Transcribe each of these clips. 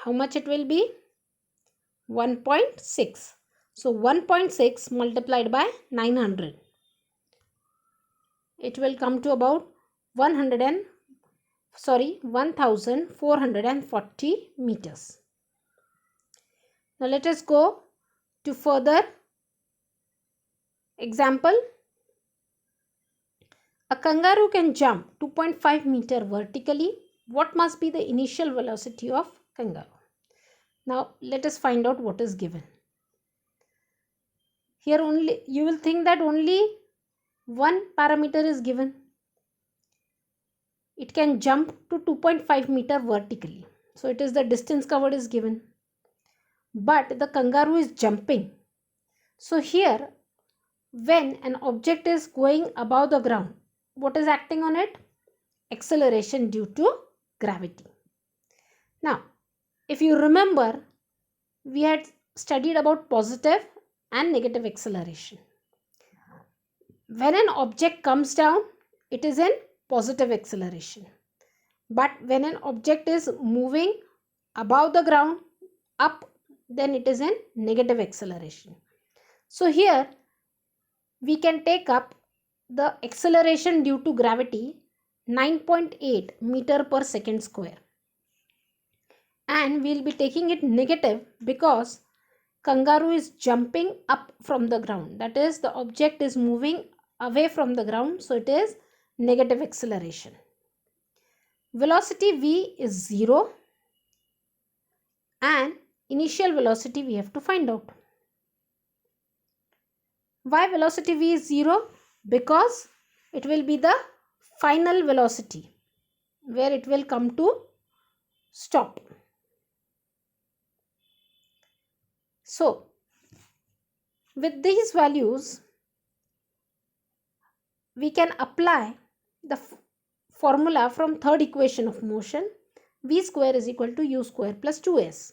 How much it will be? 1.6. So 1.6 multiplied by 900. It will come to about 1440 meters. Now let us go to further example. A kangaroo can jump 2.5 meter vertically. What must be the initial velocity of kangaroo? Now let us find out what is given. Here only you will think that only one parameter is given. It can jump to 2.5 meter vertically. So it is the distance covered is given. But the kangaroo is jumping. So here, when an object is going above the ground, what is acting on it? Acceleration due to gravity. Now, if you remember, we had studied about positive and negative acceleration. When an object comes down, it is in positive acceleration. But when an object is moving above the ground, up, then it is in negative acceleration. So here we can take up the acceleration due to gravity 9.8 meter per second square. And we'll be taking it negative because kangaroo is jumping up from the ground. That is, the object is moving away from the ground. So it is negative acceleration. Velocity v is 0 and initial velocity we have to find out. Why velocity v is 0? Because it will be the final velocity where it will come to stop. So with these values we can apply the formula from third equation of motion. V square is equal to u square plus 2s.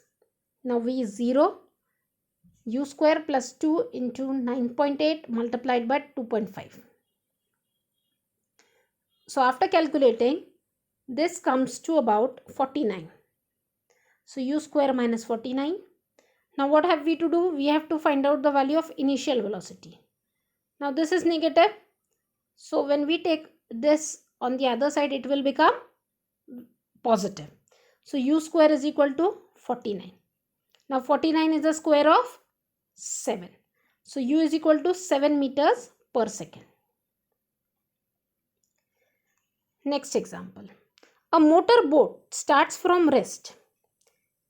Now v is 0. U square plus 2 into 9.8 multiplied by 2.5. So after calculating, this comes to about 49. So u square minus 49. Now what have we to do? We have to find out the value of initial velocity. Now this is negative. So when we take this on the other side, it will become positive. So u square is equal to 49. Now 49 is the square of 7. So u is equal to 7 meters per second. Next example. A motor boat starts from rest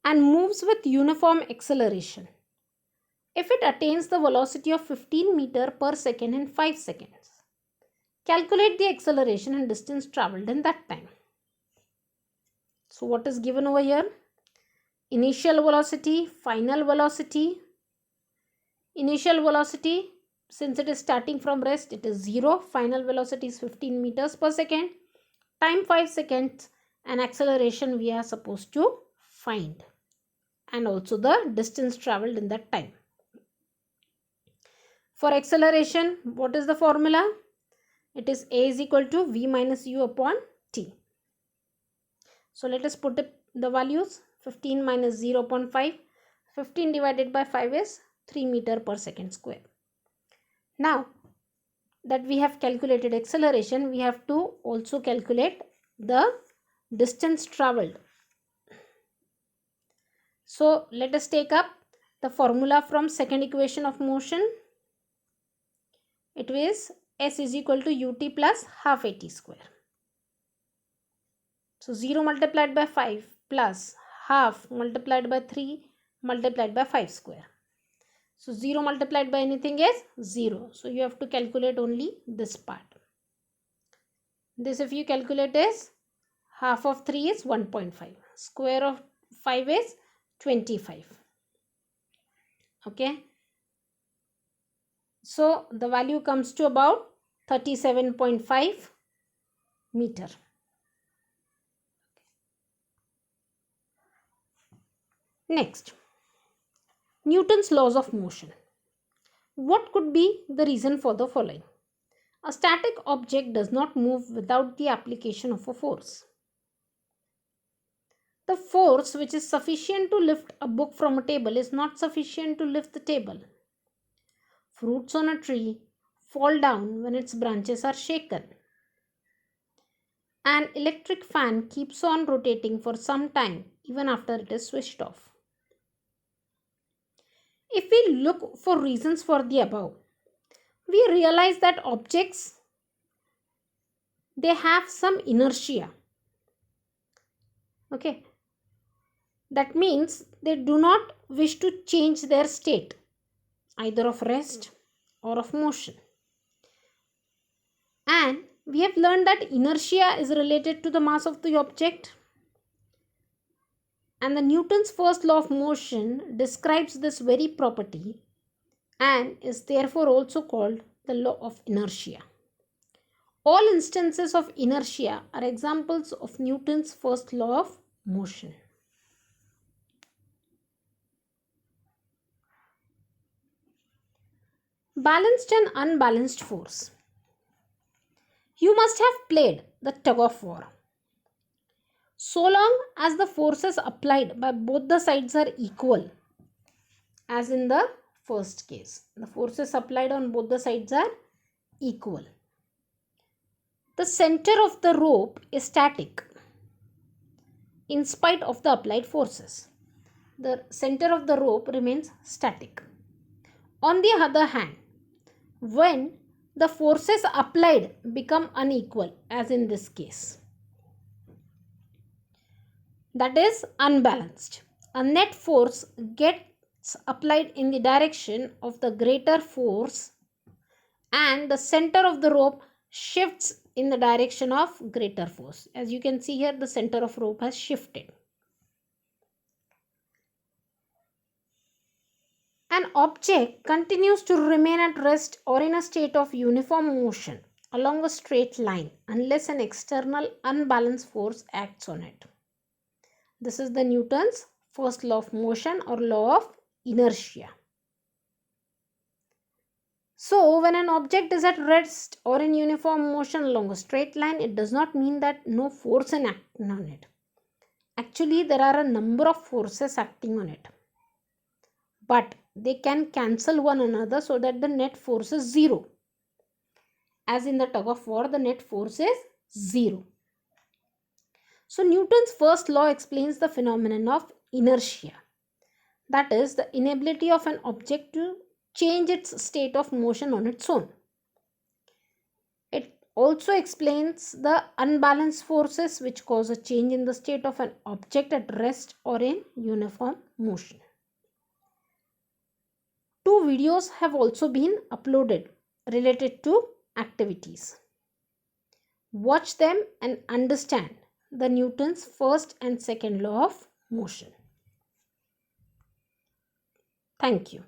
and moves with uniform acceleration if it attains the velocity of 15 meter per second in 5 seconds. Calculate the acceleration and distance travelled in that time. So what is given over here? Initial velocity, final velocity. Initial velocity, since it is starting from rest, it is 0. Final velocity is 15 meters per second. Time 5 seconds, and acceleration we are supposed to find. And also the distance travelled in that time. For acceleration, what is the formula? It is a is equal to v minus u upon t. So let us put the values. 15 minus 0.5. 15 divided by 5 is 3 meter per second square. Now that we have calculated acceleration, we have to also calculate the distance travelled. So let us take up the formula from second equation of motion. It is s is equal to ut plus half at square. So 0 multiplied by 5 plus half multiplied by 3 multiplied by 5 square. So 0 multiplied by anything is 0. So you have to calculate only this part. This if you calculate is half of 3 is 1.5. Square of 5 is 25. Okay. So the value comes to about 37.5 meter. Next, Newton's laws of motion. What could be the reason for the following? A static object does not move without the application of a force. The force which is sufficient to lift a book from a table is not sufficient to lift the table. Fruits on a tree fall down when its branches are shaken. An electric fan keeps on rotating for some time even after it is switched off. If we look for reasons for the above, we realize that objects, they have some inertia. Okay, that means they do not wish to change their state, either of rest or of motion. And we have learned that inertia is related to the mass of the object. And the Newton's first law of motion describes this very property and is therefore also called the law of inertia. All instances of inertia are examples of Newton's first law of motion. Balanced and unbalanced force. You must have played the tug of war. So long as the forces applied by both the sides are equal, as in the first case, the forces applied on both the sides are equal. The center of the rope is static in spite of the applied forces. The center of the rope remains static. On the other hand, when the forces applied become unequal, as in this case, that is unbalanced, a net force gets applied in the direction of the greater force and the center of the rope shifts in the direction of greater force. As you can see here, the center of rope has shifted. An object continues to remain at rest or in a state of uniform motion along a straight line unless an external unbalanced force acts on it. This is the Newton's first law of motion or law of inertia. So, when an object is at rest or in uniform motion along a straight line, it does not mean that no force is acting on it. Actually, there are a number of forces acting on it, but they can cancel one another so that the net force is zero. As in the tug of war, the net force is zero. So, Newton's first law explains the phenomenon of inertia. That is, the inability of an object to change its state of motion on its own. It also explains the unbalanced forces which cause a change in the state of an object at rest or in uniform motion. Two videos have also been uploaded related to activities. Watch them and understand the Newton's first and second law of motion. Thank you.